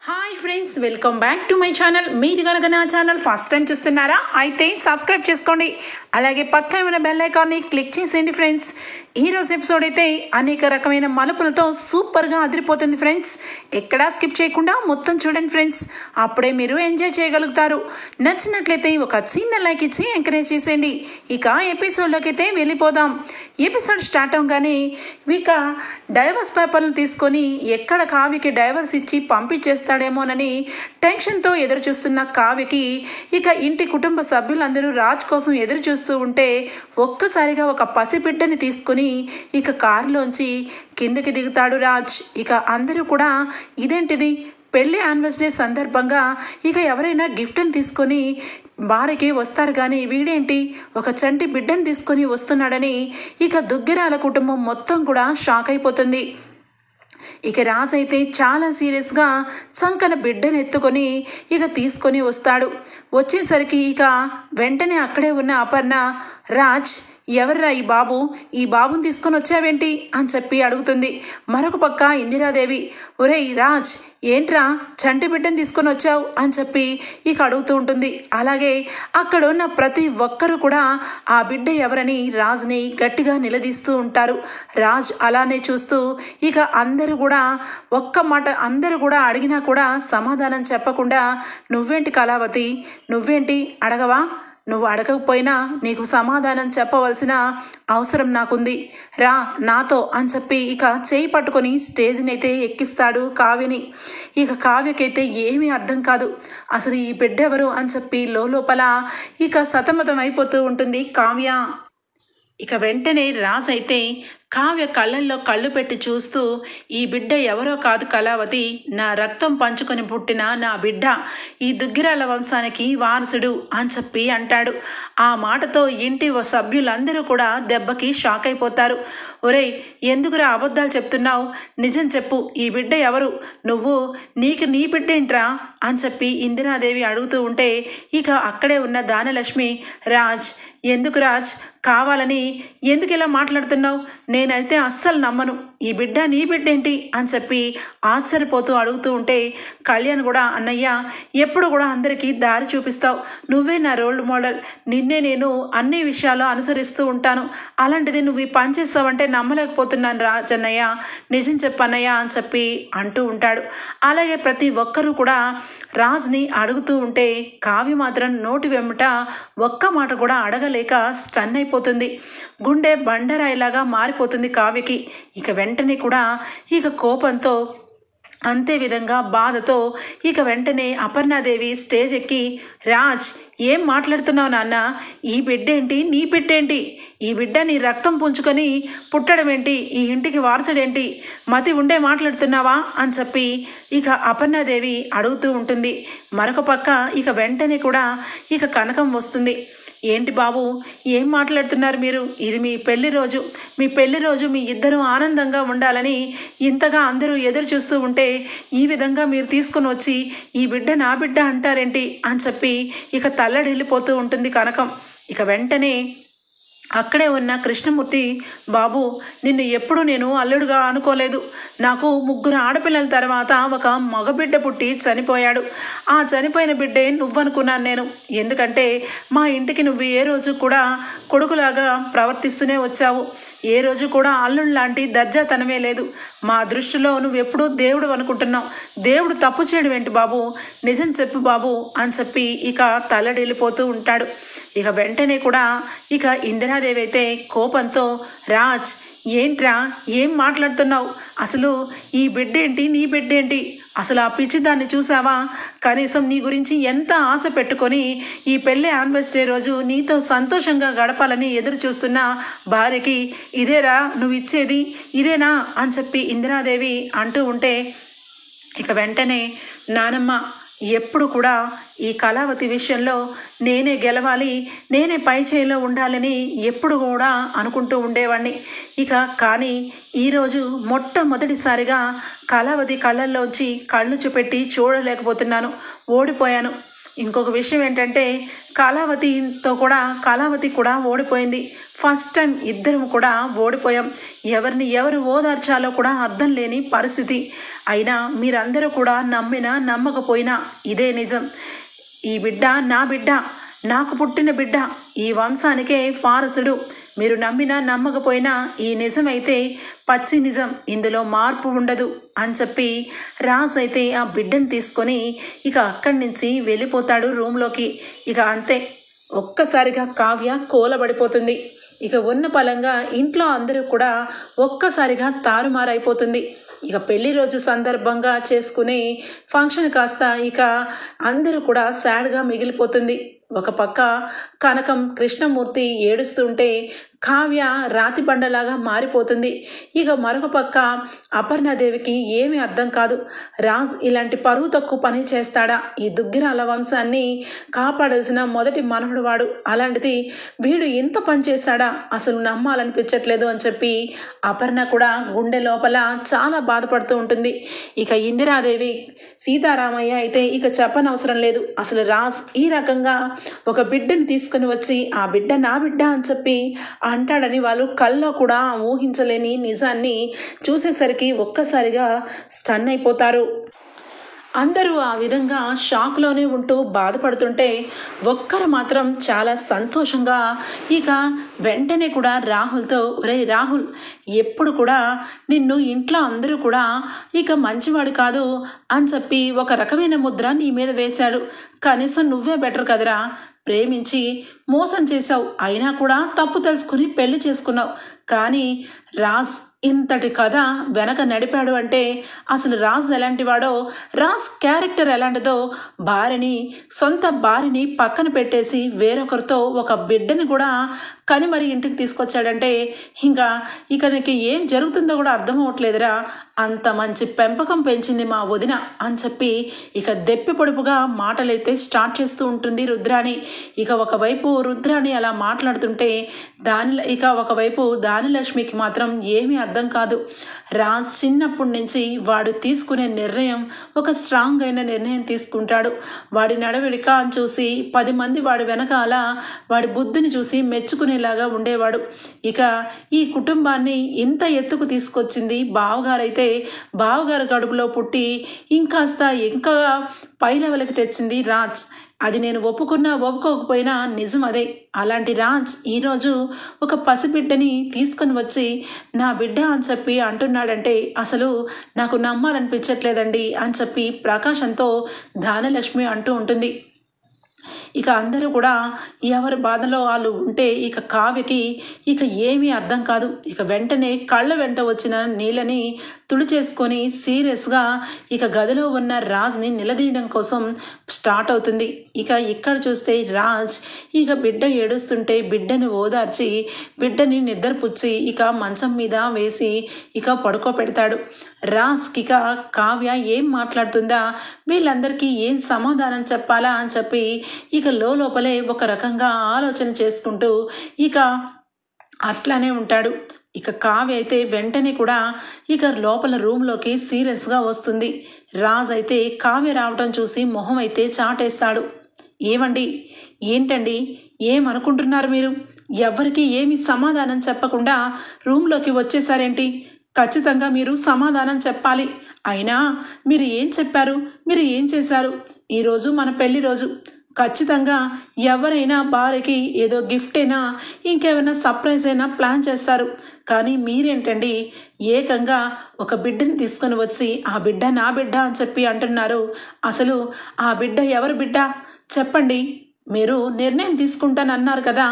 Hi friends, welcome back to my channel. మీరు కనుక నా ఛానల్ ఫస్ట్ టైం చూస్తున్నారా అయితే సబ్స్క్రైబ్ చేసుకోండి. అలాగే పక్కన ఉన్న బెల్ ఐకాన్ని క్లిక్ చేసేయండి ఫ్రెండ్స్. ఈరోజు ఎపిసోడ్ అయితే అనేక రకమైన మలుపులతో సూపర్గా అదిరిపోతుంది ఫ్రెండ్స్. ఎక్కడా స్కిప్ చేయకుండా మొత్తం చూడండి ఫ్రెండ్స్, అప్పుడే మీరు ఎంజాయ్ చేయగలుగుతారు. నచ్చినట్లయితే ఒక చిన్న లైక్ ఇచ్చి ఎంకరేజ్ చేసేయండి. ఇక ఎపిసోడ్లోకి అయితే వెళ్ళిపోదాం. ఎపిసోడ్ స్టార్ట్ అవగానే ఇక డైవర్స్ పేపర్లు తీసుకొని ఎక్కడ కావ్యకి డైవర్స్ ఇచ్చి పంపించేస్తాడేమోనని టెన్షన్తో ఎదురు చూస్తున్న కావ్యకి ఇక ఇంటి కుటుంబ సభ్యులందరూ రాజ్ కోసం ఎదురు చూస్తూ ఉంటే ఒక్కసారిగా ఒక పసిబిడ్డని తీసుకుని ఇక కారులోంచి కిందకి దిగుతాడు రాజ్. ఇక అందరూ కూడా ఇదేంటిది, పెళ్లి యానివర్సరీ సందర్భంగా ఇక ఎవరైనా గిఫ్ట్ని తీసుకొని భార్యకి వస్తారు కానీ వీడేంటి ఒక చంటి బిడ్డను తీసుకొని వస్తున్నాడని ఇక దుగ్గిరాల కుటుంబం మొత్తం కూడా షాక్ అయిపోతుంది. ఇక రాజ్ అయితే చాలా సీరియస్గా చంకన బిడ్డను ఎత్తుకొని ఇక తీసుకొని వస్తాడు. వచ్చేసరికి ఇక వెంటనే అక్కడే ఉన్న అపర్ణ, రాజ్ ఎవర్రా ఈ బాబుని తీసుకొని వచ్చావేంటి అని చెప్పి అడుగుతుంది. మరొక పక్క ఇందిరాదేవి, ఒరేయ్ రాజ్ ఏంట్రా చంటి బిడ్డను తీసుకొని వచ్చావు అని చెప్పి ఇక అడుగుతూ ఉంటుంది. అలాగే అక్కడ ఉన్న ప్రతి ఒక్కరూ కూడా ఆ బిడ్డ ఎవరని రాజ్ని గట్టిగా నిలదీస్తూ ఉంటారు. రాజ్ అలానే చూస్తూ ఇక అందరూ కూడా అడిగినా కూడా సమాధానం చెప్పకుండా, నువ్వేంటి కళావతి, నువ్వేంటి అడగవా, నువ్వు అడగకపోయినా నీకు సమాధానం చెప్పవలసిన అవసరం నాకుంది, రా నాతో అని చెప్పి ఇక చేయి పట్టుకొని స్టేజ్ని అయితే ఎక్కిస్తాడు కావ్యని. ఇక కావ్యకైతే ఏమీ అర్థం కాదు, అసలు ఈ బిడ్డెవరు అని చెప్పి లోపల ఇక సతమతం అయిపోతూ ఉంటుంది కావ్య. ఇక వెంటనే రాజ్ అయితే కావ్య కళ్ళల్లో కళ్ళు పెట్టి చూస్తూ, ఈ బిడ్డ ఎవరో కాదు కళావతి, నా రక్తం పంచుకొని పుట్టిన నా బిడ్డ, ఈ దుగ్గిరాల వంశానికి వారసుడు అని చెప్పి అంటాడు. ఆ మాటతో ఇంటి సభ్యులందరూ కూడా దెబ్బకి షాక్ అయిపోతారు. ఒరేయ్ ఎందుకురా అబద్ధాలు చెప్తున్నావు, నిజం చెప్పు, ఈ బిడ్డ ఎవరు, నీకు నీ బిడ్డేంట్రా అని చెప్పి ఇందిరాదేవి అడుగుతూ ఉంటే ఇక అక్కడే ఉన్న దానలక్ష్మి, రాజ్ ఎందుకు రాజ్, కావాలని ఎందుకు ఇలా మాట్లాడుతున్నావు, నేనైతే అస్సలు నమ్మను, ఈ బిడ్డ నీ బిడ్డేంటి అని చెప్పి ఆశ్చర్యపోతూ అడుగుతూ ఉంటే కళ్యాణ్ కూడా, అన్నయ్య ఎప్పుడు కూడా అందరికీ దారి చూపిస్తావు, నువ్వే నా రోల్ మోడల్, నిన్నే నేను అన్ని విషయాల్లో అనుసరిస్తూ ఉంటాను, అలాంటిది నువ్వు ఈ పని చేస్తావంటే నమ్మలేకపోతున్నాను రాజ్ అన్నయ్య, నిజం చెప్పన్నయ్య అని చెప్పి అంటూ ఉంటాడు. అలాగే ప్రతి ఒక్కరూ కూడా రాజ్ని అడుగుతూ ఉంటే కావ్య మాత్రం నోటి వెంబట ఒక్క మాట కూడా అడగలేక స్టన్ అయిపోతుంది. గుండె బండరాయిలాగా మారిపోతుంది కావ్యకి. ఇక వెంటనే కూడా ఇక కోపంతో, అంతే విధంగా బాధతో ఇక వెంటనే అపర్ణాదేవి స్టేజ్ ఎక్కి, రాజ్ ఏం మాట్లాడుతున్నావు నాన్న, ఈ బిడ్డేంటి నీ బిడ్డేంటి, ఈ బిడ్డ నీ రక్తం పుంజుకొని పుట్టడం ఏంటి, ఈ ఇంటికి వారసుడేంటి, మతి ఉండే మాట్లాడుతున్నావా అని చెప్పి ఇక అపర్ణాదేవి అడుగుతూ ఉంటుంది. మరొక పక్క ఇక వెంటనే కూడా ఇక కనకం వస్తుంది. ఏంటి బాబు ఏం మాట్లాడుతున్నారు మీరు, ఇది మీ పెళ్లి రోజు మీ ఇద్దరు ఆనందంగా ఉండాలని ఇంతగా అందరూ ఎదురు చూస్తూ ఉంటే ఈ విధంగా మీరు తీసుకుని వచ్చి ఈ బిడ్డ నా బిడ్డ అంటారేంటి అని చెప్పి ఇక తల్లడిల్లిపోతూ ఉంటుంది కనకం. ఇక వెంటనే అక్కడే ఉన్న కృష్ణమూర్తి, బాబు నిన్ను ఎప్పుడు నేను అల్లుడుగా అనుకోలేదు, నాకు 3 ఆడపిల్లల తర్వాత ఒక మగబిడ్డ పుట్టి చనిపోయాడు, ఆ చనిపోయిన బిడ్డే నువ్వనుకున్నాను నేను, ఎందుకంటే మా ఇంటికి నువ్వు ఏ రోజు కూడా కొడుకులాగా ప్రవర్తిస్తూనే వచ్చావు, ఏ రోజు కూడా అల్లుడు లాంటి దర్జాతనమే లేదు, మా దృష్టిలో నువ్వెప్పుడూ దేవుడు అనుకుంటున్నావు, దేవుడు తప్పు చేయడం ఏంటి బాబు, నిజం చెప్పు బాబు అని చెప్పి ఇక తల్లడిల్లిపోతూ ఉంటాడు. ఇక వెంటనే కూడా ఇక ఇందిరాదేవి అయితే కోపంతో, రాజ్ ఏంట్రా ఏం మాట్లాడుతున్నావు, అసలు ఈ బిడ్డేంటి నీ బిడ్డేంటి, అసలు ఆ పిచ్చిదాన్ని చూసావా, కనీసం నీ గురించి ఎంత ఆశ పెట్టుకొని ఈ పెళ్ళి యానివర్సరీ రోజు నీతో సంతోషంగా గడపాలని ఎదురు చూస్తున్న భార్యకి ఇదేరా నువ్వు ఇచ్చేది, ఇదేనా అని చెప్పి ఇందిరాదేవి అంటూ ఉంటే ఇక వెంటనే నానమ్మ ఎప్పుడు కూడా ఈ కళావతి విషయంలో నేనే గెలవాలి, నేనే పై చేయిలో ఉండాలని ఎప్పుడు కూడా అనుకుంటూ ఉండేవాడిని, ఇక కానీ ఈరోజు మొట్టమొదటిసారిగా కళావతి కళ్ళల్లోంచి కళ్ళు చూపెట్టి చూడలేకపోతున్నాను, ఓడిపోయాను, ఇంకొక విషయం ఏంటంటే కళావతి కూడా ఓడిపోయింది. ఫస్ట్ టైం ఇద్దరం కూడా ఓడిపోయాం. ఎవరిని ఎవరు ఓదార్చాలో కూడా అర్థం లేని పరిస్థితి. అయినా మీరందరూ కూడా నమ్మినా నమ్మకపోయినా ఇదే నిజం. ఈ బిడ్డ నా బిడ్డ, నాకు పుట్టిన బిడ్డ, ఈ వంశానికే వారసుడు. మీరు నమ్మినా నమ్మకపోయినా ఈ నిజమైతే పచ్చి నిజం, ఇందులో మార్పు ఉండదు అని చెప్పి రాజ్ అయితే ఆ బిడ్డను తీసుకొని ఇక అక్కడి నుంచి వెళ్ళిపోతాడు రూమ్లోకి. ఇక అంతే, ఒక్కసారిగా కావ్య కూలబడిపోతుంది. ఇక ఉన్న పలంగా ఇంట్లో అందరూ కూడా ఒక్కసారిగా తారుమారైపోతుంది. ఇక పెళ్లి రోజు సందర్భంగా చేసుకునే ఫంక్షన్ కాస్త ఇక అందరూ కూడా సాడ్గా మిగిలిపోతుంది. ఒక పక్క కనకం కృష్ణమూర్తి ఏడుస్తుంటే కావ్య రాతి బండలాగా మారిపోతుంది. ఇక మరొక పక్క అపర్ణాదేవికి ఏమీ అర్థం కాదు. రాజ్ ఇలాంటి పరువు తక్కువ పని చేస్తాడా? ఈ దుగ్గిరాల వంశాన్ని కాపాడాల్సిన మొదటి మనవడు వాడు, అలాంటిది వీడు ఇంత పని చేశాడా? అసలు నమ్మాలనిపించట్లేదు అని చెప్పి అపర్ణ కూడా గుండె లోపల చాలా బాధపడుతూ ఉంటుంది. ఇక ఇందిరాదేవి సీతారామయ్య అయితే ఇక చెప్పనవసరం లేదు. అసలు రాజ్ ఈ రకంగా ఒక బిడ్డని తీసుకుని వచ్చి ఆ బిడ్డ నా బిడ్డ అని చెప్పి అంటాడని వాళ్ళు కల్లో కూడా ఊహించలేని నిజాన్ని చూసేసరికి ఒక్కసారిగా స్టన్ అయిపోతారు. అందరూ ఆ విధంగా షాక్లోనే ఉంటూ బాధపడుతుంటే ఒక్కరు మాత్రం చాలా సంతోషంగా ఇక వెంటనే కూడా రాహుల్తో, ఒరే రాహుల్, ఎప్పుడు కూడా నిన్ను ఇంట్లో అందరూ కూడా ఇక మంచివాడు కాదు అని చెప్పి ఒక రకమైన ముద్ర నీ మీద వేశాడు. కనీసం నువ్వే బెటర్ కదరా, ప్రేమించి మోసం చేశావు, అయినా కూడా తప్పు తెలుసుకుని పెళ్లి చేసుకున్నావు. కానీ రాజ్ ఇంతటి కథ వెనక నడిపాడు అంటే అసలు రాజ్ ఎలాంటి వాడో, రాజ్ క్యారెక్టర్ ఎలాంటిదో, సొంత భార్యని పక్కన పెట్టేసి వేరొకరితో ఒక బిడ్డని కూడా కని మరి ఇంటికి తీసుకొచ్చాడంటే ఇక నీకు ఏం జరుగుతుందో కూడా అర్థం అవ్వట్లేదురా. అంత మంచి పెంపకం పెంచింది మా వదిన అని చెప్పి ఇక దెప్పి పొడుపుగా మాటలైతే స్టార్ట్ చేస్తూ ఉంటుంది రుద్రాణి. ఇక ఒకవైపు రుద్రాణి అలా మాట్లాడుతుంటే ఒకవైపు దానిలక్ష్మికి మాత్రం ఏమీ అర్థం కాదు. రాజ్ చిన్నప్పటి నుంచి వాడు తీసుకునే నిర్ణయం ఒక స్ట్రాంగ్ అయిన నిర్ణయం తీసుకుంటాడు. వాడి నడవడిక చూసి 10 మంది వాడి వెనకాల వాడి బుద్ధిని చూసి మెచ్చుకునేలాగా ఉండేవాడు. ఇక ఈ కుటుంబాన్ని ఇంత ఎత్తుకు తీసుకొచ్చింది బావగారైతే బావగారు కడుపులో పుట్టి ఇంకా పై లెవెల్కి తెచ్చింది రాజ్. అది నేను ఒప్పుకున్నా ఒప్పుకోకపోయినా నిజం అదే. అలాంటి రాజ్ ఈరోజు ఒక పసిబిడ్డని తీసుకొని వచ్చి నా బిడ్డ అని చెప్పి అంటున్నాడంటే అసలు నాకు నమ్మాలనిపించట్లేదండి అని చెప్పి ప్రకాశంతో ధానలక్ష్మి అంటూ ఉంటుంది. ఇక అందరూ కూడా ఎవరి బాధలో వాళ్ళు ఉంటే ఇక కావ్యకి ఇక ఏమీ అర్థం కాదు. ఇక వెంటనే కళ్ళ వెంట వచ్చిన నీళ్ళని తుడిచేసుకొని సీరియస్గా ఇక గదిలో ఉన్న రాజ్ని నిలదీయడం కోసం స్టార్ట్ అవుతుంది. ఇక ఇక్కడ చూస్తే రాజ్ ఇక బిడ్డ ఏడుస్తుంటే బిడ్డని ఓదార్చి బిడ్డని నిద్రపుచ్చి ఇక మంచం మీద వేసి ఇక పడుకోబెడతాడు. రాజ్కి ఇక కావ్య ఏం మాట్లాడుతుందా, వీళ్ళందరికీ ఏం సమాధానం చెప్పాలా అని చెప్పి ఇక లోపలే ఒక రకంగా ఆలోచన చేసుకుంటూ ఇక అట్లానే ఉంటాడు. ఇక కావ్య అయితే వెంటనే కూడా ఇక లోపల రూమ్లోకి సీరియస్గా వస్తుంది. రాజ్ అయితే కావ్య రావటం చూసి మొహం అయితే చాటేస్తాడు. ఏమండి, ఏంటండి, ఏమనుకుంటున్నారు మీరు? ఎవరికి ఏమి సమాధానం చెప్పకుండా రూమ్లోకి వచ్చేసారేంటి? ఖచ్చితంగా మీరు సమాధానం చెప్పాలి. అయినా మీరు ఏం చెప్పారు, మీరు ఏం చేశారు? ఈరోజు మన పెళ్లి రోజు. ఖచ్చితంగా ఎవరైనా భార్యకి ఏదో గిఫ్ట్ అయినా ఇంకేమైనా సర్ప్రైజ్ అయినా ప్లాన్ చేస్తారు. కానీ మీరేంటండి ఏకంగా ఒక బిడ్డని తీసుకొని వచ్చి ఆ బిడ్డ నా బిడ్డ అని చెప్పి అంటున్నారు. అసలు ఆ బిడ్డ ఎవరి బిడ్డ చెప్పండి. మీరు నిర్ణయం తీసుకుంటానన్నారు కదా,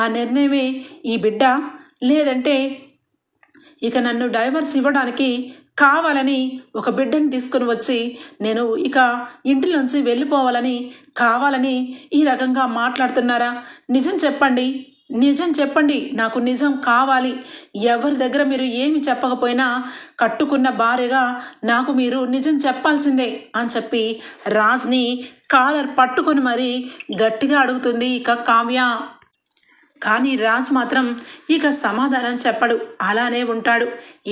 ఆ నిర్ణయమే ఈ బిడ్డ? లేదంటే ఇక నన్ను డైవర్స్ ఇవ్వడానికి కావాలని ఒక బిడ్డని తీసుకుని వచ్చి నేను ఇక ఇంటిలోంచి వెళ్ళిపోవాలని కావాలని ఈ రకంగా మాట్లాడుతున్నారా? నిజం చెప్పండి, నిజం చెప్పండి, నాకు నిజం కావాలి. ఎవరి దగ్గర మీరు ఏమి చెప్పకపోయినా కట్టుకున్న భార్యగా నాకు మీరు నిజం చెప్పాల్సిందే అని చెప్పి రాజ్ని కాలర్ పట్టుకొని మరీ గట్టిగా అడుగుతుంది ఇక కావ్య. కానీ రాజ్ మాత్రం ఇక సమాధానం చెప్పడు, అలానే ఉంటాడు.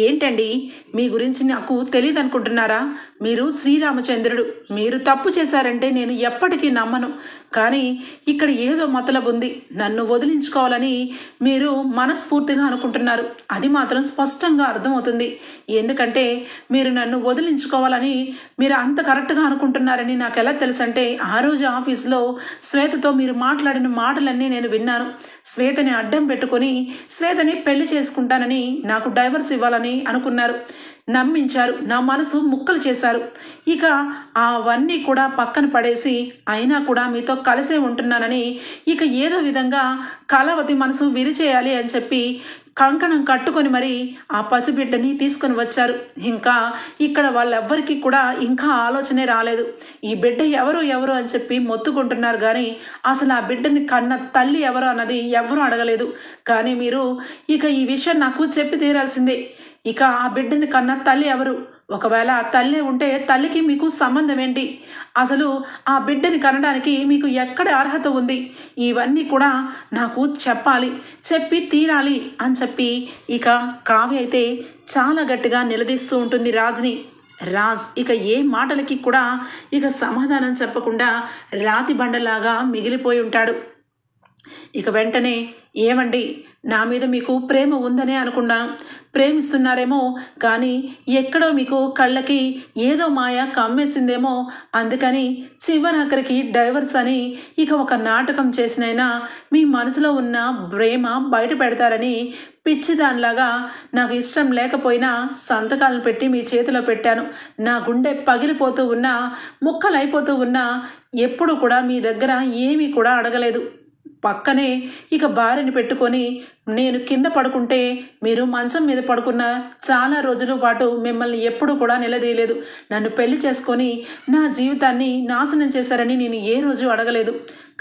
ఏంటండి, మీ గురించి నాకు తెలియదు అనుకుంటున్నారా? మీరు శ్రీరామచంద్రుడు, మీరు తప్పు చేశారంటే నేను ఎప్పటికీ నమ్మను. కానీ ఇక్కడ ఏదో మతలబు ఉంది, నన్ను వదిలించుకోవాలని మీరు మనస్ఫూర్తిగా అనుకుంటున్నారు. అది మాత్రం స్పష్టంగా అర్థమవుతుంది. ఎందుకంటే మీరు నన్ను వదిలించుకోవాలని మీరు అంత కరెక్ట్గా అనుకుంటున్నారని నాకు ఎలా తెలుసంటే, ఆ రోజు ఆఫీస్లో శ్వేతతో మీరు మాట్లాడిన మాటలన్నీ నేను విన్నాను. శ్వేతని అడ్డం పెట్టుకొని శ్వేతని పెళ్లి చేసుకుంటానని, నాకు డైవర్స్ ఇవ్వాలని అనుకున్నారు, నమ్మించారు, నా మనసు ముక్కలు చేశారు. ఇక అవన్నీ కూడా పక్కన పడేసి అయినా కూడా మీతో కలిసే ఉంటున్నానని ఇక ఏదో విధంగా కళావతి మనసు విరిచేయాలి అని చెప్పి కంకణం కట్టుకొని మరి ఆ పసిబిడ్డని తీసుకొని వచ్చారు. ఇంకా ఇక్కడ వాళ్ళెవ్వరికీ కూడా ఇంకా ఆలోచనే రాలేదు. ఈ బిడ్డ ఎవరు ఎవరు అని చెప్పి మొత్తుకుంటున్నారు కానీ అసలు ఆ బిడ్డని కన్న తల్లి ఎవరు అన్నది ఎవరూ అడగలేదు. కానీ మీరు ఇక ఈ విషయం నాకు చెప్పి తీరాల్సిందే. ఇక ఆ బిడ్డని కన్న తల్లి ఎవరు? ఒకవేళ ఆ తల్లి ఉంటే తల్లికి మీకు సంబంధం ఏంటి? అసలు ఆ బిడ్డని కనడానికి మీకు ఎక్కడ అర్హత ఉంది? ఇవన్నీ కూడా నాకు చెప్పాలి, చెప్పి తీరాలి అని చెప్పి ఇక కావ్య అయితే చాలా గట్టిగా నిలదీస్తూ ఉంటుంది రాజ్ని. రాజ్ ఇక ఏ మాటలకి కూడా ఇక సమాధానం చెప్పకుండా రాతి బండలాగా మిగిలిపోయి ఉంటాడు. ఇక వెంటనే, ఏమండి, నా మీద మీకు ప్రేమ ఉందనే అనుకున్నాను, ప్రేమిస్తున్నారేమో, కానీ ఎక్కడో మీకు కళ్ళకి ఏదో మాయ కమ్మేసిందేమో, అందుకని చివరాఖరికి డైవర్స్ అని ఇక ఒక నాటకం చేసినైనా మీ మనసులో ఉన్న ప్రేమ బయట పెడతారని పిచ్చిదానిలాగా నాకు ఇష్టం లేకపోయినా సంతకాలను పెట్టి మీ చేతిలో పెట్టాను. నా గుండె పగిలిపోతూ ఉన్నా, ముక్కలైపోతూ ఉన్నా ఎప్పుడు కూడా మీ దగ్గర ఏమీ కూడా అడగలేదు. పక్కనే ఇక భార్యని పెట్టుకొని నేను కింద పడుకుంటే మీరు మంచం మీద పడుకున్న చాలా రోజుల పాటు మిమ్మల్ని ఎప్పుడు కూడా నిలదీయలేదు. నన్ను పెళ్లి చేసుకొని నా జీవితాన్ని నాశనం చేశారని నేను ఏ రోజు అడగలేదు.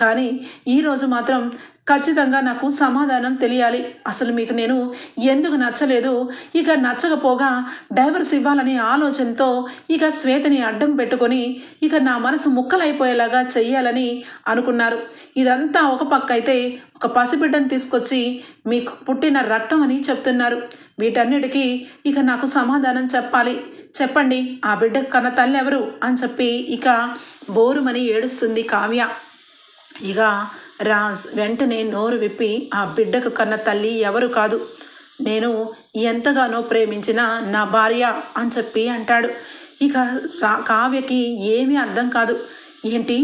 కానీ ఈరోజు మాత్రం ఖచ్చితంగా నాకు సమాధానం తెలియాలి. అసలు మీకు నేను ఎందుకు నచ్చలేదు? ఇక నచ్చకపోగా డైవర్స్ ఇవ్వాలనే ఆలోచనతో ఇక శ్వేతని అడ్డం పెట్టుకొని ఇక నా మనసు ముక్కలైపోయేలాగా చెయ్యాలని అనుకున్నారు. ఇదంతా ఒక పక్క అయితే, ఒక పసిబిడ్డను తీసుకొచ్చి మీకు పుట్టిన రక్తం అని చెప్తున్నారు. వీటన్నిటికీ ఇక నాకు సమాధానం చెప్పాలి, చెప్పండి, ఆ బిడ్డ కన్న తల్లి ఎవరు అని చెప్పి ఇక బోరుమని ఏడుస్తుంది కావ్య. ఇక రాజ్ వెంటనే నోరు విప్పి, ఆ బిడ్డకు కన్న తల్లి ఎవరు కాదు, నేను ఎంతగానో ప్రేమించిన నా భార్య అని చెప్పి అంటాడు. ఇక కావ్యకి ఏమీ అర్థం కాదు. ఏంటి,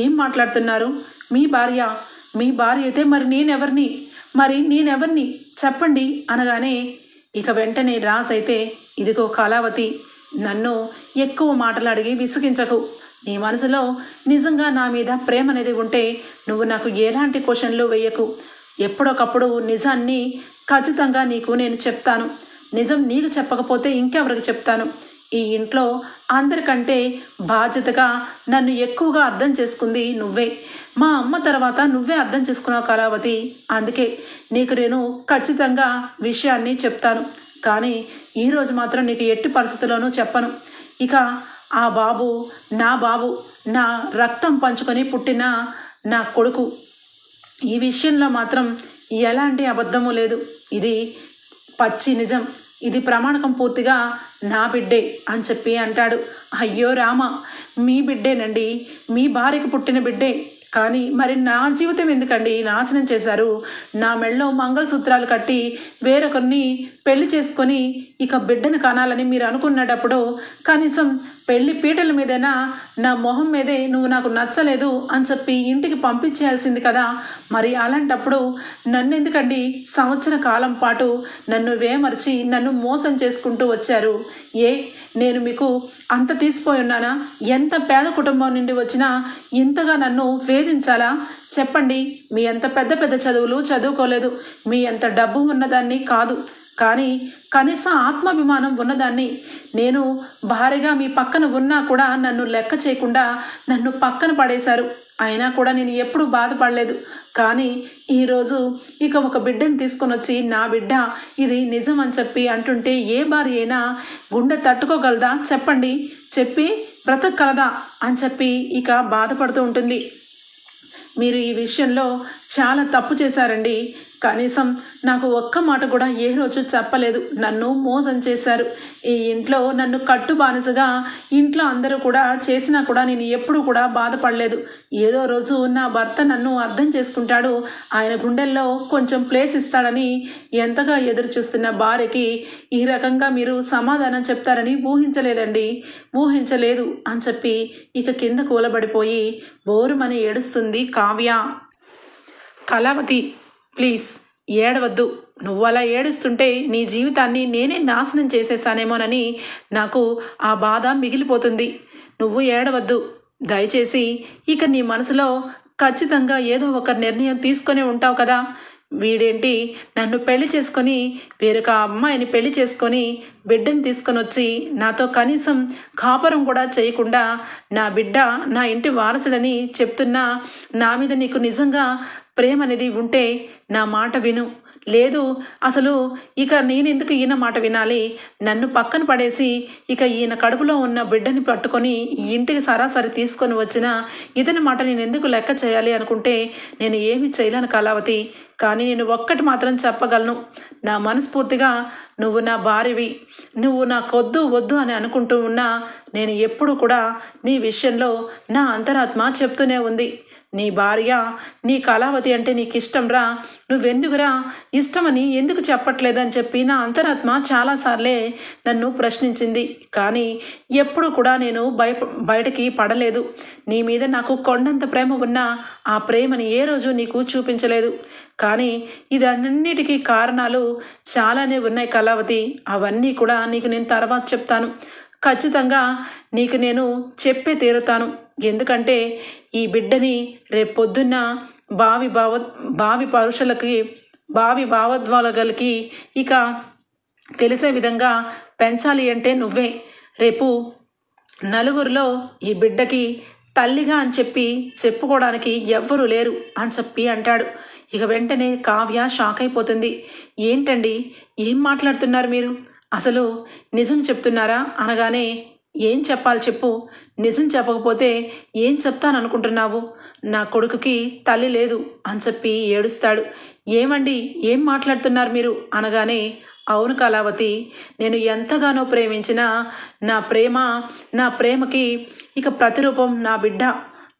ఏం మాట్లాడుతున్నారు? మీ భార్య అయితే మరి నేనెవరిని చెప్పండి అనగానే ఇక వెంటనే రాజ్ అయితే, ఇదిగో కళావతి, నన్ను ఎక్కువ మాటలు అడిగి విసిగించకు. నీ మనసులో నిజంగా నా మీద ప్రేమ అనేది ఉంటే నువ్వు నాకు ఎలాంటి క్వశ్చన్లు వేయకు. ఎప్పుడొకప్పుడు నిజాన్ని ఖచ్చితంగా నీకు నేను చెప్తాను. నిజం నీకు చెప్పకపోతే ఇంకెవరికి చెప్తాను? ఈ ఇంట్లో అందరికంటే బాధ్యతగా నన్ను ఎక్కువగా అర్థం చేసుకుంది నువ్వే. మా అమ్మ తర్వాత నువ్వే అర్థం చేసుకున్నావు కళావతి. అందుకే నీకు నేను ఖచ్చితంగా విషయాన్ని చెప్తాను. కానీ ఈరోజు మాత్రం నీకు ఎట్టి పరిస్థితుల్లోనూ చెప్పను. ఇక ఆ బాబు నా రక్తం పంచుకొని పుట్టిన నా కొడుకు. ఈ విషయంలో మాత్రం ఎలాంటి అబద్ధము లేదు. ఇది పచ్చి నిజం. ఇది ప్రమాణకం పూర్తిగా నా బిడ్డే అని చెప్పి అంటాడు. అయ్యో రామ, మీ బిడ్డేనండి, మీ భార్యకు పుట్టిన బిడ్డే. కానీ మరి నా జీవితం ఎందుకండి నాశనం చేశారు? నా మెళ్ళలో మంగళసూత్రాలు కట్టి వేరొకరిని పెళ్లి చేసుకొని ఇక బిడ్డను కనాలని మీరు అనుకున్నప్పుడు కనీసం పెళ్లి పీటల మీదైనా నా మొహం మీదే నువ్వు నాకు నచ్చలేదు అని చెప్పి ఇంటికి పంపించేయాల్సింది కదా. మరి అలాంటప్పుడు నన్ను ఎందుకండి సంవత్సర కాలం పాటు నన్ను వేమర్చి నన్ను మోసం చేసుకుంటూ వచ్చారు? నేను మీకు అంత తీసిపోయి ఉన్నానా? ఎంత పేద కుటుంబం నుండి వచ్చినా ఇంతగా నన్ను వేధించాలా? చెప్పండి. మీ అంత పెద్ద పెద్ద చదువులు చదువుకోలేదు, మీ అంత డబ్బు ఉన్నదాన్ని కాదు, కానీ కనీసం ఆత్మాభిమానం ఉన్నదాన్ని. నేను భారీగా మీ పక్కన ఉన్నా కూడా నన్ను లెక్క చేయకుండా నన్ను పక్కన పడేశారు. అయినా కూడా నేను ఎప్పుడూ బాధపడలేదు. కానీ ఈరోజు ఇక ఒక బిడ్డను తీసుకొని వచ్చి నా బిడ్డ ఇది నిజం అని చెప్పి అంటుంటే ఏ భార్య అయినా గుండె తట్టుకోగలదా? చెప్పండి. చెప్పి బ్రతకగలదా అని చెప్పి ఇక బాధపడుతూ ఉంటుంది. మీరు ఈ విషయంలో చాలా తప్పు చేశారండి. కనీసం నాకు ఒక్క మాట కూడా ఏ రోజు చెప్పలేదు. నన్ను మోసం చేశారు. ఈ ఇంట్లో నన్ను కట్టు బానిసగా ఇంట్లో అందరూ కూడా చేసినా కూడా నేను ఎప్పుడు కూడా బాధపడలేదు. ఏదో రోజు నా భర్త నన్ను అర్థం చేసుకుంటాడు, ఆయన గుండెల్లో కొంచెం ప్లేస్ ఇస్తాడని ఎంతగా ఎదురు చూస్తున్న భార్యకి ఈ రకంగా మీరు సమాధానం చెప్తారని ఊహించలేదు అని చెప్పి ఇక కింద కూలబడిపోయి బోరుమని ఏడుస్తుంది కావ్య. కళావతి, ప్లీజ్ ఏడవద్దు. నువ్వు అలా ఏడుస్తుంటే నీ జీవితాన్ని నేనే నాశనం చేసేసానేమోనని నాకు ఆ బాధ మిగిలిపోతుంది. నువ్వు ఏడవద్దు దయచేసి. ఇక నీ మనసులో ఖచ్చితంగా ఏదో ఒక నిర్ణయం తీసుకొని ఉంటావు కదా. వీడేంటి నన్ను పెళ్లి చేసుకొని వేరొక అమ్మాయిని పెళ్లి చేసుకొని బిడ్డని తీసుకొని వచ్చి నాతో కనీసం కాపురం కూడా చేయకుండా నా బిడ్డ నా ఇంటి వారసుడని చెప్తున్నా నా మీద నీకు నిజంగా ప్రేమ అనేది ఉంటే నా మాట విను. లేదు అసలు ఇక నేనెందుకు ఈయన మాట వినాలి? నన్ను పక్కన పడేసి ఇక ఈయన కడుపులో ఉన్న బిడ్డని పట్టుకొని ఈ ఇంటికి సరాసరి తీసుకొని వచ్చిన ఇతని మాట నేను ఎందుకు లెక్క చేయాలి అనుకుంటే నేను ఏమి చేయలేను కళావతి. కానీ నేను ఒక్కటి మాత్రం చెప్పగలను, నా మనస్ఫూర్తిగా నువ్వు నా భార్యవి. నువ్వు నాకొద్దు వద్దు అని అనుకుంటూ ఉన్నా నేను ఎప్పుడు కూడా నీ విషయంలో నా అంతరాత్మ చెప్తూనే ఉంది. నీ భార్య, నీ కళావతి అంటే నీకు ఇష్టం రా, నువ్వెందుకురా ఇష్టమని ఎందుకు చెప్పట్లేదని చెప్పి నా అంతరాత్మ చాలాసార్లే నన్ను ప్రశ్నించింది. కానీ ఎప్పుడు కూడా నేను బయటకి పడలేదు. నీ మీద నాకు కొండంత ప్రేమ ఉన్నా ఆ ప్రేమని ఏ రోజు నీకు చూపించలేదు. కానీ ఇదన్నిటికీ కారణాలు చాలానే ఉన్నాయి కళావతి. అవన్నీ కూడా నీకు నేను తర్వాత చెప్తాను. ఖచ్చితంగా నీకు నేను చెప్పే తీరుతాను. ఎందుకంటే ఈ బిడ్డని రేపొద్దున్న భావి భావోద్వేగాలకి ఇక తెలిసే విధంగా పెంచాలి అంటే నువ్వే. రేపు నలుగురిలో ఈ బిడ్డకి తల్లిగా అని చెప్పి చెప్పుకోవడానికి ఎవ్వరూ లేరు అని చెప్పి అంటాడు. ఇక వెంటనే కావ్య షాక్ అయిపోతుంది. ఏంటండి, ఏం మాట్లాడుతున్నారు మీరు? అసలు నిజం చెప్తున్నారా అనగానే ఏం చెప్పాలి చెప్పు. నిజం చెప్పకపోతే ఏం చెప్తాననుకుంటున్నావు? నా కొడుకుకి తల్లి లేదు అని చెప్పి ఏడుస్తాడు. ఏమండి, ఏం మాట్లాడుతున్నారు మీరు అనగానే అవును కళావతి, నేను ఎంతగానో ప్రేమించిన నా ప్రేమకి ఇక ప్రతిరూపం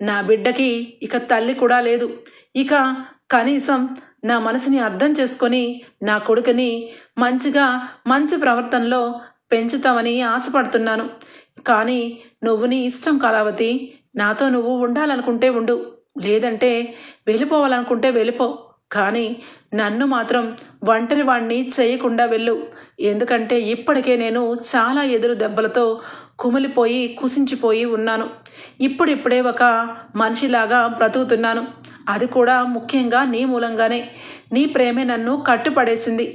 నా బిడ్డకి ఇక తల్లి కూడా లేదు. ఇక కనీసం నా మనసుని అర్థం చేసుకొని నా కొడుకుని మంచి ప్రవర్తనలో పెంచుతామని ఆశపడుతున్నాను. కానీ నువ్వు నీ ఇష్టం కళావతి. నాతో నువ్వు ఉండాలనుకుంటే ఉండు, లేదంటే వెళ్ళిపోవాలనుకుంటే వెళ్ళిపో. కానీ నన్ను మాత్రం ఒంటరి వాణ్ణి చేయకుండా వెళ్ళు. ఎందుకంటే ఇప్పటికే నేను చాలా ఎదురు దెబ్బలతో కుమిలిపోయి కుసించిపోయి ఉన్నాను. ఇప్పుడిప్పుడే ఒక మనిషిలాగా బ్రతుకుతున్నాను. అది కూడా ముఖ్యంగా నీ మూలంగానే. నీ ప్రేమే నన్ను కట్టుపడేసింది.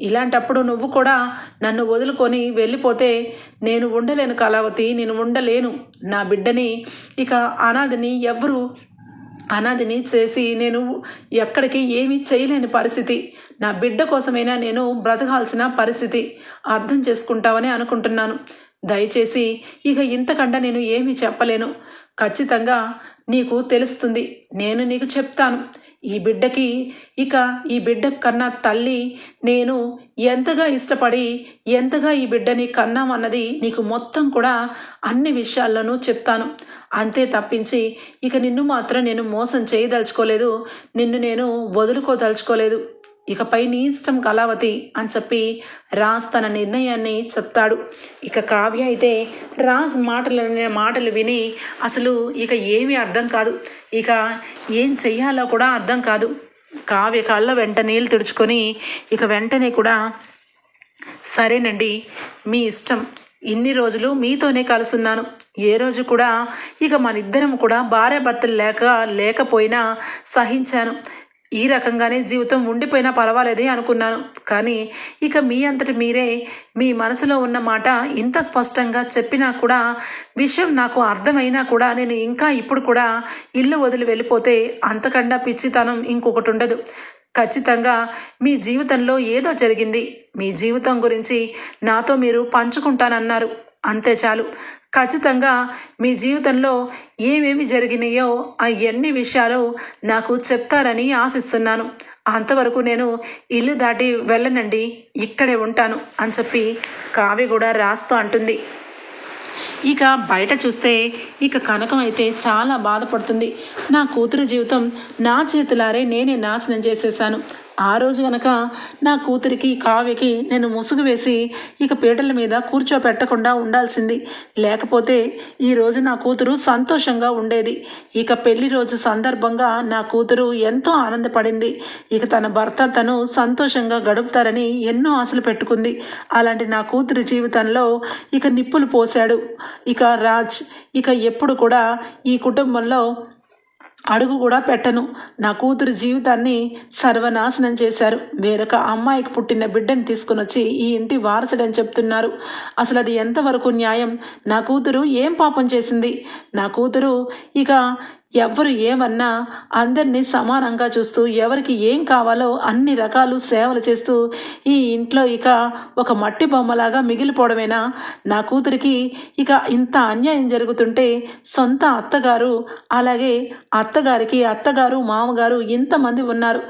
ఇలాంటప్పుడు నువ్వు కూడా నన్ను వదులుకొని వెళ్ళిపోతే నేను ఉండలేను కళావతి, నేను ఉండలేను. నా బిడ్డని ఇక అనాథిని చేసి నేను ఎక్కడికి ఏమీ చేయలేని పరిస్థితి. నా బిడ్డ కోసమైనా నేను బ్రతకాల్సిన పరిస్థితి. అర్థం చేసుకుంటావని అనుకుంటున్నాను. దయచేసి ఇక ఇంతకంటే నేను ఏమీ చెప్పలేను. ఖచ్చితంగా నీకు తెలుస్తుంది. నేను నీకు చెప్తాను. ఈ బిడ్డ కన్నా తల్లి నేను ఎంతగా ఇష్టపడి ఎంతగా ఈ బిడ్డని కన్నామన్నది నీకు మొత్తం కూడా అన్ని విషయాల్లోనూ చెప్తాను. అంతే తప్పించి ఇక నిన్ను మాత్రం నేను మోసం చేయదలుచుకోలేదు, నిన్ను నేను వదులుకోదలుచుకోలేదు. ఇకపై నీ ఇష్టం కళావతి అని చెప్పి రాజ్ తన నిర్ణయాన్ని చెప్తాడు. ఇక కావ్య అయితే రాజ్ మాటలు విని అసలు ఇక ఏమీ అర్థం కాదు. ఇక ఏం చెయ్యాలో కూడా అర్థం కాదు. కావ్య కళ్ళ వెంట నీళ్ళు తుడుచుకొని ఇక వెంటనే కూడా సరేనండి, మీ ఇష్టం. ఇన్ని రోజులు మీతోనే కలుసున్నాను. ఏ రోజు కూడా ఇక మనిద్దరం కూడా భార్యాభర్తలు లేకపోయినా సహించాను. ఈ రకంగానే జీవితం ఉండిపోయినా పర్వాలేదే అనుకున్నాను. కానీ ఇక మీ అంతటి మీరే మీ మనసులో ఉన్న మాట ఇంత స్పష్టంగా చెప్పినా కూడా విషయం నాకు అర్థమైనా కూడా నేను ఇంకా ఇప్పుడు కూడా ఇల్లు వదిలి వెళ్ళిపోతే అంతకన్నా పిచ్చితనం ఇంకొకటి ఉండదు. ఖచ్చితంగా మీ జీవితంలో ఏదో జరిగింది. మీ జీవితం గురించి నాతో మీరు పంచుకుంటానన్నారు. అంతే చాలు. ఖచ్చితంగా మీ జీవితంలో ఏమేమి జరిగినాయో అవన్నీ విషయాలు నాకు చెప్తారని ఆశిస్తున్నాను. అంతవరకు నేను ఇల్లు దాటి వెళ్ళనండి, ఇక్కడే ఉంటాను అని చెప్పి కావ్య కూడా రాస్తూ అంటుంది. ఇక బయట చూస్తే ఇక కనకం అయితే చాలా బాధపడుతుంది. నా కూతురు జీవితం నా చేతులారే నేనే నాశనం చేసేసాను. ఆ రోజు గనక నా కూతురికి కావ్యకి నేను ముసుగు వేసి ఇక పీటల మీద కూర్చోపెట్టకుండా ఉండాల్సింది. లేకపోతే ఈరోజు నా కూతురు సంతోషంగా ఉండేది. ఇక పెళ్లి రోజు సందర్భంగా నా కూతురు ఎంతో ఆనందపడింది. ఇక తన భర్త తను సంతోషంగా గడుపుతారని ఎన్నో ఆశలు పెట్టుకుంది. అలాంటి నా కూతురి జీవితంలో ఇక నిప్పులు పోశాడు ఇక రాజ్. ఇక ఎప్పుడు కూడా ఈ కుటుంబంలో అడుగు కూడా పెట్టను. నా కూతురు జీవితాన్ని సర్వనాశనం చేశారు. వేరొక అమ్మాయికి పుట్టిన బిడ్డని తీసుకుని వచ్చి ఈ ఇంటి వారసుడని చెప్తున్నారు. అసలు అది ఎంతవరకు న్యాయం? నా కూతురు ఏం పాపం చేసింది? నా కూతురు ఇక ఎవరు ఏమన్నా అందరినీ సమానంగా చూస్తూ ఎవరికి ఏం కావాలో అన్ని రకాలు సేవలు చేస్తూ ఈ ఇంట్లో ఇక ఒక మట్టి బొమ్మలాగా మిగిలిపోవడమేనా? నా కూతురికి ఇక ఇంత అన్యాయం జరుగుతుంటే సొంత అత్తగారు, అలాగే అత్తగారు మామగారు ఇంతమంది ఉన్నారు.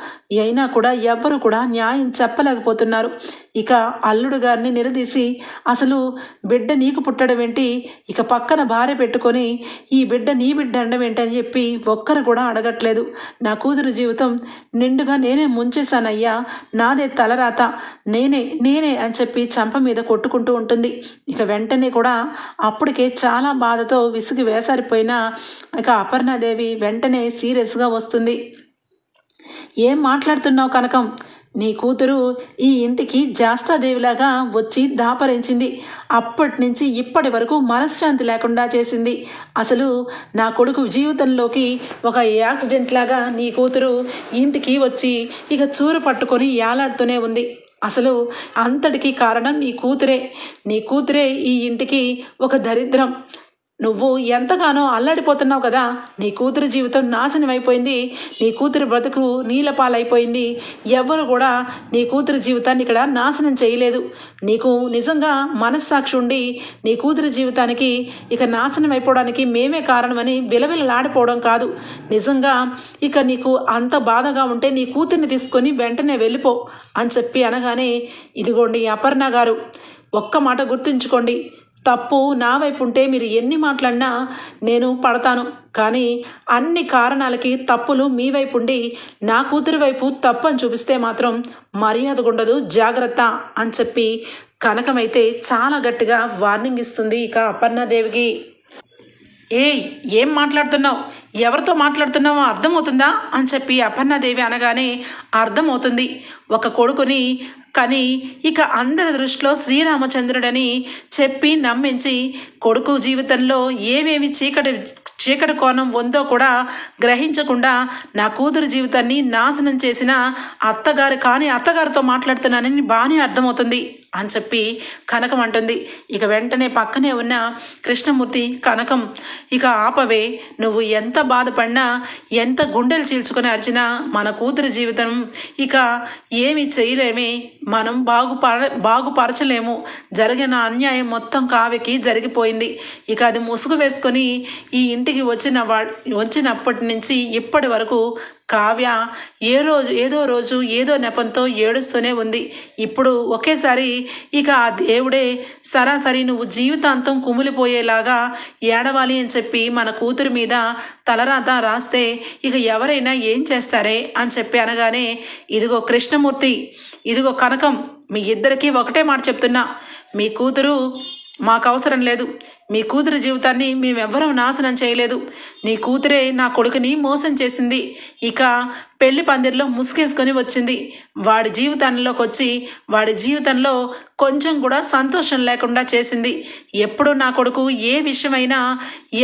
అయినా కూడా ఎవ్వరు కూడా న్యాయం చెప్పలేకపోతున్నారు. ఇక అల్లుడు గారిని నిలదీసి అసలు బిడ్డ నీకు పుట్టడం ఏంటి, ఇక పక్కన భార్య పెట్టుకొని ఈ బిడ్డ నీ బిడ్డ అనడం ఏంటని చెప్పి ఒక్కరు కూడా అడగట్లేదు. నా కూతురు జీవితం నిండుగా నేనే ముంచేశానయ్యా, నాదే తలరాత, నేనే అని చెప్పి చంప మీద కొట్టుకుంటూ ఉంటుంది. ఇక వెంటనే కూడా అప్పటికే చాలా బాధతో విసిగి వేసారిపోయిన ఇక అపర్ణాదేవి వెంటనే సీరియస్గా వస్తుంది. ఏం మాట్లాడుతున్నావు కనకం? నీ కూతురు ఈ ఇంటికి జ్యేష్ఠాదేవిలాగా వచ్చి దాపరించింది. అప్పటి నుంచి ఇప్పటి వరకు మనశ్శాంతి లేకుండా చేసింది. అసలు నా కొడుకు జీవితంలోకి ఒక యాక్సిడెంట్ లాగా నీ కూతురు ఇంటికి వచ్చి ఇక చూరు పట్టుకొని ఏలాడుతూనే ఉంది. అసలు అంతటికీ కారణం నీ కూతురే ఈ ఇంటికి ఒక దరిద్రం. నువ్వు ఎంతగానో అల్లాడిపోతున్నావు కదా. నీ కూతురు జీవితం నాశనం అయిపోయింది. నీ కూతురు బ్రతుకు నీలపాలైపోయింది. ఎవరు కూడా నీ కూతురు జీవితాన్ని ఇక్కడ నాశనం చేయలేదు. నీకు నిజంగా మనస్సాక్షి ఉండి నీ కూతురు జీవితానికి ఇక నాశనం అయిపోవడానికి మేమే కారణమని విలవిలలాడిపోవడం కాదు. నిజంగా ఇక నీకు అంత బాధగా ఉంటే నీ కూతుర్ని తీసుకొని వెంటనే వెళ్ళిపో అని చెప్పి అనగానే, ఇదిగోండి అపర్ణ గారు, ఒక్క మాట గుర్తుంచుకోండి, తప్పు నా వైపు ఉంటే మీరు ఎన్ని మాట్లాడినా నేను పడతాను. కానీ అన్ని కారణాలకి తప్పులు మీ వైపు ఉండి నా కూతురి వైపు తప్పు అని చూపిస్తే మాత్రం మర్యాద ఉండదు, జాగ్రత్త అని చెప్పి కనకమైతే చాలా గట్టిగా వార్నింగ్ ఇస్తుంది ఇక అపర్ణాదేవికి. ఏం మాట్లాడుతున్నావు? ఎవరితో మాట్లాడుతున్నావో అర్థమవుతుందా అని చెప్పి అపర్ణాదేవి అనగానే అర్థమవుతుంది. ఒక కొడుకుని కానీ ఇక అందరి దృష్టిలో శ్రీరామచంద్రుడని చెప్పి నమ్మించి కొడుకు జీవితంలో ఏమేమి చీకటి కోణం ఉందో కూడా గ్రహించకుండా నా కూతురు జీవితాన్ని నాశనం చేసిన అత్తగారితో మాట్లాడుతున్నానని బాగానే అర్థమవుతుంది అని చెప్పి కనకం అంటుంది. ఇక వెంటనే పక్కనే ఉన్న కృష్ణమూర్తి, కనకం ఇక ఆపవే, నువ్వు ఎంత బాధపడినా ఎంత గుండెలు చీల్చుకొని అరిచినా మన కూతురు జీవితం ఇక ఏమి చేయలేమే, మనం బాగుపరచలేము. జరిగిన అన్యాయం మొత్తం కావ్యకి జరిగిపోయింది. ఇక అది ముసుగు వేసుకొని ఈ ఇంటికి వచ్చినప్పటి నుంచి ఇప్పటి వరకు కావ్య ఏదో రోజు ఏదో నెపంతో ఏడుస్తూనే ఉంది. ఇప్పుడు ఒకేసారి ఇక ఆ దేవుడే సరాసరి నువ్వు జీవితాంతం కుమిలిపోయేలాగా ఏడవాలి అని చెప్పి మన కూతురి మీద తలరాత రాస్తే ఇక ఎవరైనా ఏం చేస్తారే అని చెప్పి అనగానే, ఇదిగో కృష్ణమూర్తి, ఇదిగో కనకం, మీ ఇద్దరికీ ఒకటే మాట చెప్తున్నా, మీ కూతురు మాకు అవసరం లేదు. మీ కూతురు జీవితాన్ని మేమెవ్వరం నాశనం చేయలేదు. నీ కూతురే నా కొడుకుని మోసం చేసింది. ఇక పెళ్లి పందిరిలో ముసుగేసుకొని వచ్చింది. వాడి జీవితంలోకి వచ్చి వాడి జీవితంలో కొంచెం కూడా సంతోషం లేకుండా చేసింది. ఎప్పుడు నా కొడుకు ఏ విషయమైనా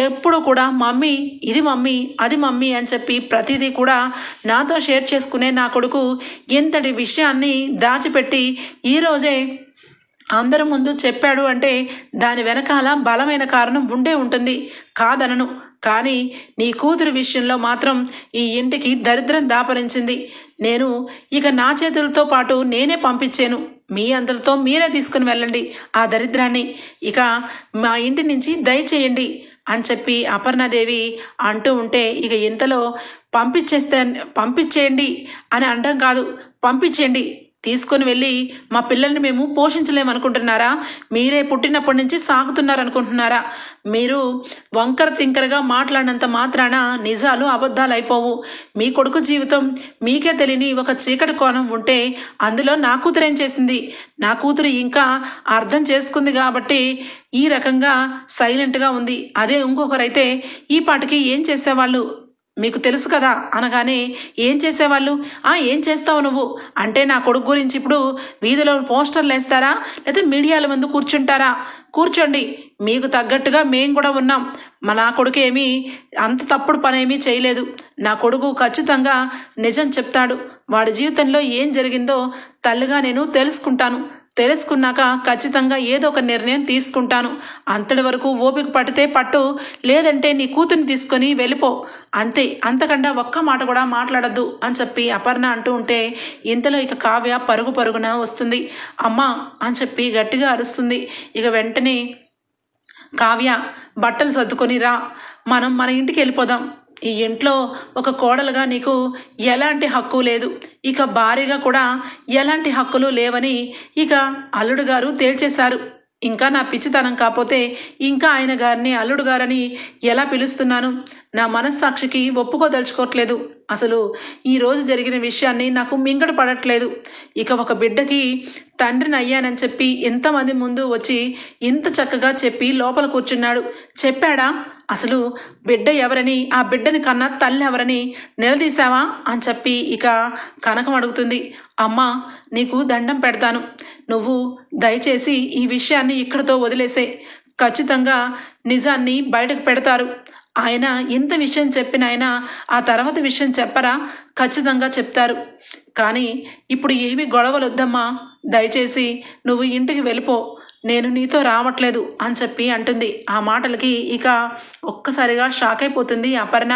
ఎప్పుడు కూడా మమ్మీ ఇది మమ్మీ అది మమ్మీ అని చెప్పి ప్రతిదీ కూడా నాతో షేర్ చేసుకునే నా కొడుకు ఎంతటి విషయాన్ని దాచిపెట్టి ఈరోజే అందరి ముందు చెప్పాడు అంటే దాని వెనకాల బలమైన కారణం ఉండే ఉంటుంది, కాదనను. కానీ నీ కూతురు విషయంలో మాత్రం ఈ ఇంటికి దరిద్రం దాపరించింది. నేను ఇక నా చేతులతో పాటు నేనే పంపించాను. మీ అంతటితో మీరే తీసుకుని వెళ్ళండి ఆ దరిద్రాన్ని, ఇక మా ఇంటి నుంచి దయచేయండి అని చెప్పి అపర్ణాదేవి అంటూ ఉంటే, ఇక ఇంతలో పంపించేయండి అని అనడం కాదు, పంపించేయండి, తీసుకొని వెళ్ళి మా పిల్లల్ని మేము పోషించలేమనుకుంటున్నారా? మీరే పుట్టినప్పటి నుంచి సాగుతున్నారనుకుంటున్నారా? మీరు వంకర తింకరగా మాట్లాడినంత మాత్రాన నిజాలు అబద్ధాలు అయిపోవు. మీ కొడుకు జీవితం మీకే తెలియని ఒక చీకటి కోణం ఉంటే అందులో నా కూతురు ఏం చేసింది? నా కూతురు ఇంకా అర్థం చేసుకుంది కాబట్టి ఈ రకంగా సైలెంట్గా ఉంది. అదే ఇంకొకరైతే ఈ పాటికి ఏం చేసేవాళ్ళు మీకు తెలుసు కదా అనగానే, ఏం చేసేవాళ్ళు? ఏం చేస్తావు నువ్వు అంటే నా కొడుకు గురించి ఇప్పుడు వీధిలో పోస్టర్లు వేస్తారా, లేదా మీడియాల ముందు కూర్చుంటారా? కూర్చోండి, మీకు తగ్గట్టుగా మేం కూడా ఉన్నాం. నా కొడుకు ఏమీ అంత తప్పుడు పని ఏమీ చేయలేదు. నా కొడుకు ఖచ్చితంగా నిజం చెప్తాడు. వాడి జీవితంలో ఏం జరిగిందో తల్లిగా నేను తెలుసుకున్నాక ఖచ్చితంగా ఏదో ఒక నిర్ణయం తీసుకుంటాను. అంతటి వరకు ఓపిక పడితే పట్టు, లేదంటే నీ కూతుర్ని తీసుకొని వెళ్ళిపో, అంతే, అంతకంటే ఒక్క మాట కూడా మాట్లాడద్దు అని చెప్పి అపర్ణ అంటూ ఉంటే, ఇంతలో ఇక కావ్య పరుగున వస్తుంది. అమ్మా అని చెప్పి గట్టిగా అరుస్తుంది. ఇక వెంటనే కావ్య, బట్టలు సర్దుకొని రా, మనం మన ఇంటికి వెళ్ళిపోదాం. ఈ ఇంట్లో ఒక కోడలుగా నీకు ఎలాంటి హక్కు లేదు, ఇక భార్యగా కూడా ఎలాంటి హక్కులు లేవని ఇక అల్లుడు గారు తేల్చేశారు. ఇంకా నా పిచ్చితనం కాకపోతే ఇంకా ఆయన గారిని అల్లుడు గారని ఎలా పిలుస్తున్నాను? నా మనస్సాక్షికి ఒప్పుకోదలుచుకోవట్లేదు. అసలు ఈరోజు జరిగిన విషయాన్ని నాకు మింగడు పడట్లేదు. ఇక ఒక బిడ్డకి తండ్రిని అయ్యానని చెప్పి ఎంతమంది ముందు వచ్చి ఇంత చక్కగా చెప్పి లోపల కూర్చున్నాడు. చెప్పాడా? అసలు బిడ్డ ఎవరని, ఆ బిడ్డని కన్నా తల్లి ఎవరని నిలదీశావా అని చెప్పి ఇక కనకం అడుగుతుంది. అమ్మా, నీకు దండం పెడతాను, నువ్వు దయచేసి ఈ విషయాన్ని ఇక్కడితో వదిలేసే. ఖచ్చితంగా నిజాన్ని బయటకు పెడతారు. ఆయన ఇంత విషయం చెప్పిన ఆయన ఆ తర్వాత విషయం చెప్పరా? ఖచ్చితంగా చెప్తారు. కానీ ఇప్పుడు ఏమి గొడవలు వద్దమ్మా, దయచేసి నువ్వు ఇంటికి వెళ్ళిపో, నేను నీతో రావట్లేదు అని చెప్పి అంటుంది. ఆ మాటలకి ఇక ఒక్కసారిగా షాక్ అయిపోతుంది అపర్ణ,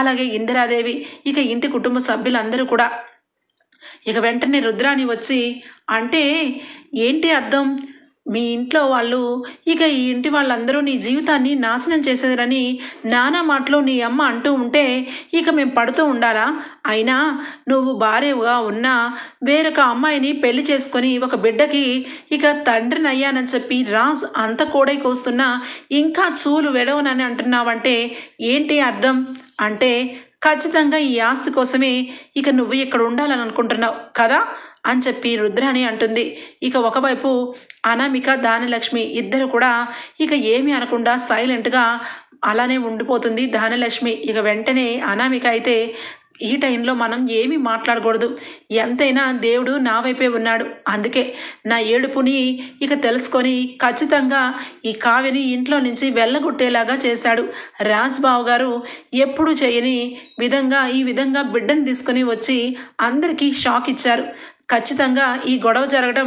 అలాగే ఇందిరాదేవి, ఇక ఇంటి కుటుంబ సభ్యులందరూ కూడా. ఇక వెంటనే రుద్రాణి వచ్చి, అంటే ఏంటి అర్థం? మీ ఇంట్లో వాళ్ళు, ఇక ఈ ఇంటి వాళ్ళందరూ నీ జీవితాన్ని నాశనం చేసేదని నానా మాటలు నీ అమ్మ అంటూ ఉంటే ఇక మేము పడుతూ ఉండాలా? అయినా నువ్వు భార్యగా ఉన్నా వేరొక అమ్మాయిని పెళ్లి చేసుకొని ఒక బిడ్డకి ఇక తండ్రిని అయ్యానని చెప్పి రాజ్ అంత కోడై కోస్తున్నా ఇంకా చూలు వెడవనని అంటున్నావంటే ఏంటి అర్థం? అంటే ఖచ్చితంగా ఈ ఆస్తి కోసమే ఇక నువ్వు ఇక్కడ ఉండాలని అనుకుంటున్నావు కదా అని చెప్పి రుద్రాణి అంటుంది. ఇక ఒకవైపు అనామిక, ధాన్యలక్ష్మి ఇద్దరు కూడా ఇక ఏమీ అనకుండా సైలెంట్గా అలానే ఉండిపోతుంది ధాన్యలక్ష్మి. ఇక వెంటనే అనామిక అయితే, ఈ టైంలో మనం ఏమీ మాట్లాడకూడదు, ఎంతైనా దేవుడు నా వైపే ఉన్నాడు, అందుకే నా ఏడుపుని ఇక తెలుసుకొని ఖచ్చితంగా ఈ కావ్యని ఇంట్లో నుంచి వెళ్ళగొట్టేలాగా చేశాడు రాజ్బాబు గారు. ఎప్పుడు చేయని విధంగా ఈ విధంగా బిడ్డను తీసుకుని వచ్చి అందరికీ షాక్ ఇచ్చారు. ఖచ్చితంగా ఈ గొడవ జరగడం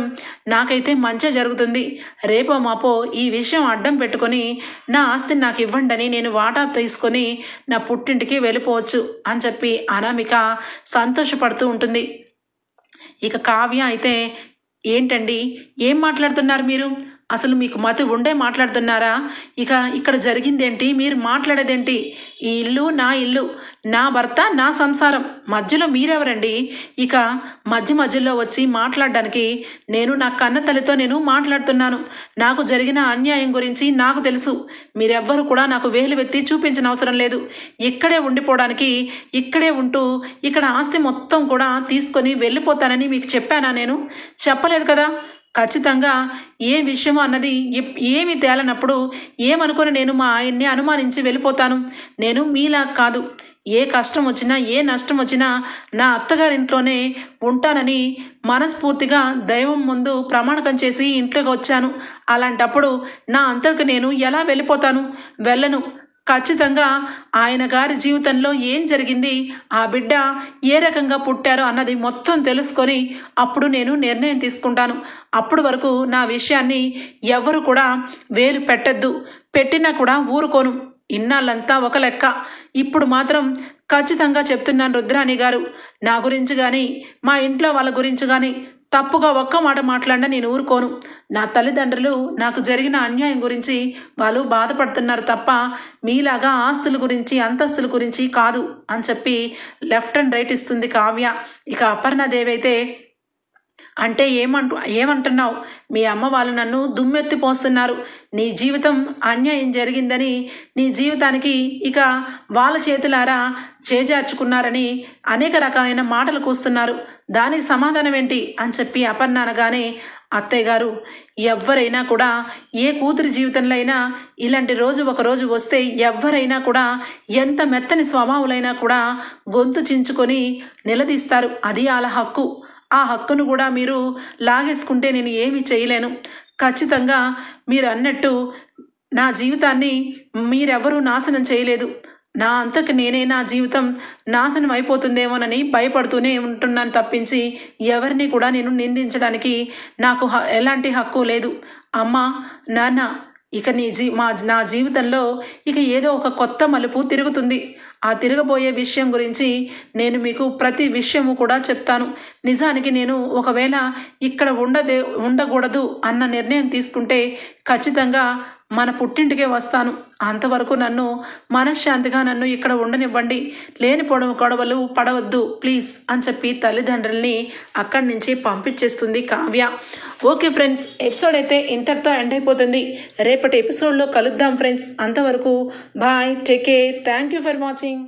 నాకైతే మంచి జరుగుతుంది. రేపో మాపో ఈ విషయం అడ్డం పెట్టుకొని నా ఆస్తిని నాకు ఇవ్వండి, నేను వాటా తీసుకొని నా పుట్టింటికి వెళ్ళిపోవచ్చు అని చెప్పి అనామిక సంతోషపడుతూ ఉంటుంది. ఇక కావ్య అయితే, ఏంటండి ఏం మాట్లాడుతున్నారు మీరు? అసలు మీకు మతి ఉండే మాట్లాడుతున్నారా? ఇక ఇక్కడ జరిగిందేంటి, మీరు మాట్లాడేదేంటి? ఈ ఇల్లు నా ఇల్లు, నా భర్త నా సంసారం, మధ్యలో మీరెవరండి? ఇక మధ్యలో వచ్చి మాట్లాడడానికి నేను నా కన్న తల్లితో నేను మాట్లాడుతున్నాను. నాకు జరిగిన అన్యాయం గురించి నాకు తెలుసు. మీరెవ్వరు కూడా నాకు వేలు వెత్తి చూపించిన అవసరం లేదు. ఇక్కడే ఉండిపోవడానికి, ఇక్కడే ఉంటూ ఇక్కడ ఆస్తి మొత్తం కూడా తీసుకొని వెళ్ళిపోతానని మీకు చెప్పానా? నేను చెప్పలేదు కదా. ఖచ్చితంగా ఏ విషయం అన్నది ఏమి తేలనప్పుడు ఏమనుకొని నేను మా ఆయన్ని అనుమానించి వెళ్ళిపోతాను. నేను మీలా కాదు. ఏ కష్టం వచ్చినా ఏ నష్టం వచ్చినా నా అత్తగారింట్లోనే ఉంటానని మనస్ఫూర్తిగా దైవం ముందు ప్రమాణకం చేసి ఇంట్లోకి వచ్చాను. అలాంటప్పుడు నా అంతకు నేను ఎలా వెళ్ళిపోతాను? వెళ్ళను. ఖచ్చితంగా ఆయన గారి జీవితంలో ఏం జరిగింది, ఆ బిడ్డ ఏ రకంగా పుట్టారో అన్నది మొత్తం తెలుసుకొని అప్పుడు నేను నిర్ణయం తీసుకుంటాను. అప్పుడు వరకు నా విషయాన్ని ఎవరు కూడా వేలు పెట్టద్దు, పెట్టినా కూడా ఊరుకోను. ఇన్నాళ్ళంతా ఒక లెక్క, ఇప్పుడు మాత్రం ఖచ్చితంగా చెప్తున్నాను రుద్రాణి గారు, నా గురించి కానీ మా ఇంట్లో వాళ్ళ గురించి కానీ తప్పుగా ఒక్క మాట మాట్లాడినా నేను ఊరుకోను. నా తల్లిదండ్రులు నాకు జరిగిన అన్యాయం గురించి వాళ్ళు బాధపడుతున్నారు తప్ప మీలాగా ఆస్తుల గురించి అంతస్తుల గురించి కాదు అని చెప్పి లెఫ్ట్ అండ్ రైట్ ఇస్తుంది కావ్య. ఇక అపర్ణాదేవి అయితే, అంటే ఏమంటున్నావు? మీ అమ్మ వాళ్ళు నన్ను దుమ్మెత్తి పోస్తున్నారు. నీ జీవితం అన్యాయం జరిగిందని, నీ జీవితానికి ఇక వాళ్ళ చేతులారా చేజార్చుకున్నారని అనేక రకమైన మాటలు కూస్తున్నారు. దానికి సమాధానం ఏంటి అని చెప్పి అపర్ణ అనగానే, అత్తయ్య గారు, ఎవరైనా కూడా ఏ కూతురి జీవితంలో అయినా ఇలాంటి రోజు ఒక రోజు వస్తే ఎవరైనా కూడా ఎంత మెత్తని స్వభావులైనా కూడా గొంతు చించుకొని నిలదీస్తారు. అది వాళ్ళ హక్కు. ఆ హక్కును కూడా మీరు లాగేసుకుంటే నేను ఏమీ చేయలేను. ఖచ్చితంగా మీరు అన్నట్టు నా జీవితాన్ని మీరెవరూ నాశనం చేయలేదు. నా అంతకు నేనే నా జీవితం నాశనం అయిపోతుందేమోనని భయపడుతూనే ఉంటున్నాను తప్పించి ఎవరిని కూడా నేను నిందించడానికి నాకు ఎలాంటి హక్కు లేదు. అమ్మా, నాన్న, ఇక నా జీవితంలో ఇక ఏదో ఒక కొత్త మలుపు తిరుగుతుంది. ఆ తిరగబోయే విషయం గురించి నేను మీకు ప్రతి విషయము కూడా చెప్తాను. నిజానికి నేను ఒకవేళ ఇక్కడ ఉండకూడదు అన్న నిర్ణయం తీసుకుంటే ఖచ్చితంగా మన పుట్టింటికే వస్తాను. అంతవరకు నన్ను మనశ్శాంతిగా నన్ను ఇక్కడ ఉండనివ్వండి. లేని గొడవలు పడవద్దు ప్లీజ్ అని చెప్పి తల్లిదండ్రుల్ని అక్కడి నుంచి పంపించేస్తుంది కావ్య. ఓకే ఫ్రెండ్స్, ఎపిసోడ్ అయితే ఇంతటితో ఎండ్ అయిపోతుంది. రేపటి ఎపిసోడ్లో కలుద్దాం ఫ్రెండ్స్. అంతవరకు bye, take care, thank you for watching.